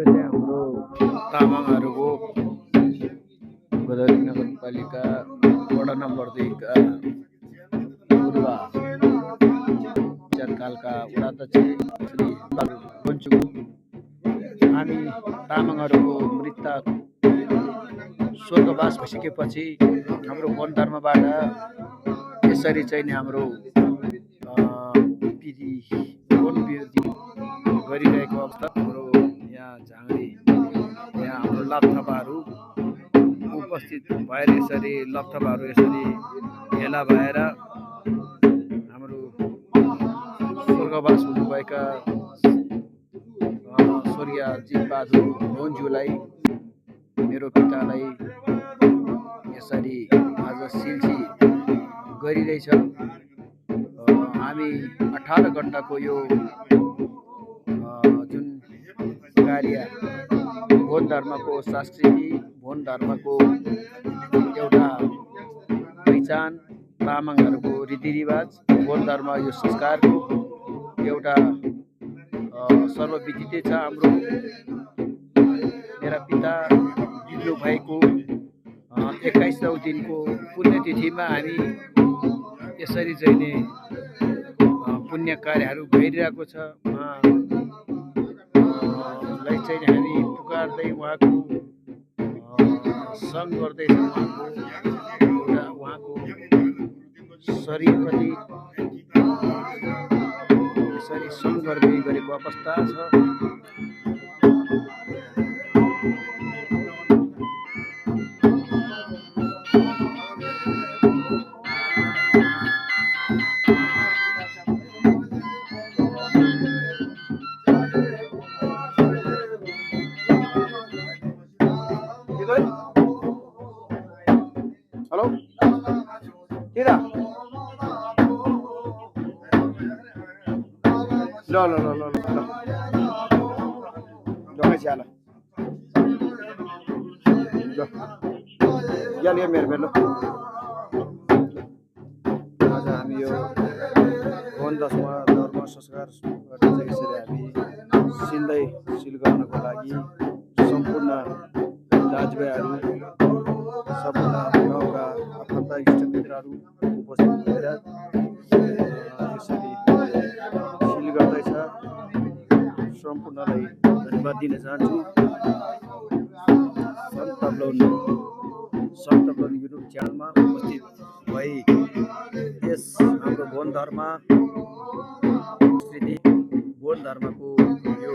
चाहिँ हाम्रो तामाङहरूको गोदावरी नगरपालिका वडा नम्बर 2 का पूर्व कालका वडाध्यक्ष श्री बन्चु हामी तामाङहरूको मृत स्वर्गवास भइसकेपछि हाम्रो वन धर्मबाट यसरी चाहिँ हाम्रो विधि वन विधि गरिरहेको अवस्था हाम्रो यहाँ झाँगडी यहाँ हाम्रो लप्थापाहरू उपस्थित भएर यसरी लप्थापाहरू यसरी भेला भएर हाम्रो स्वर्गवास हुनुभएका स्वर्गीय जीवबहादुर मोहनज्यूलाई मेरो पितालाई यसरी आज सिल्सी गरिरहेछ। हामी 18 घण्टाको यो जुन कार्य भोन धर्मको संस्कृति भोन धर्मको एउटा पहिचान तामाङहरूको रीतिरिवाज भोन धर्म यो संस्कारको एउटा सर्वविदितै छ। हाम्रो मेरा पिता बित्नु भएको 21औं दिनको पुण्यतिथिमा हामी यसरी चाहिँ नै पुण्य कार्यहरू भइरहेको छ। उहाँलाई चाहिँ हामी पुकार्दै उहाँको सङ्ग गर्दै उहाँको शरीरप्रति यसरी सङ्ग गर्दै गरेको अवस्था छ। हेलो किरा ल ल ल ल ल ल ल मेरो बेलो आज हामी यो वन धर्म संस्कारबाट चाहिँ यसरी हामी सिल गर्नको लागि सम्पूर्ण दाजुभाइहरू सबभन्दा गाउँका आफन्त इष्टमित्रहरू उपस्थित भएर यसरी सिल गर्दैछ। सम्पूर्णलाई धन्यवाद दिन चाहन्छु। सन्त तब्लोन युट्युब च्यानलमा उपस्थित भई यस हाम्रो भोन धर्म संस्कृति भोन धर्मको यो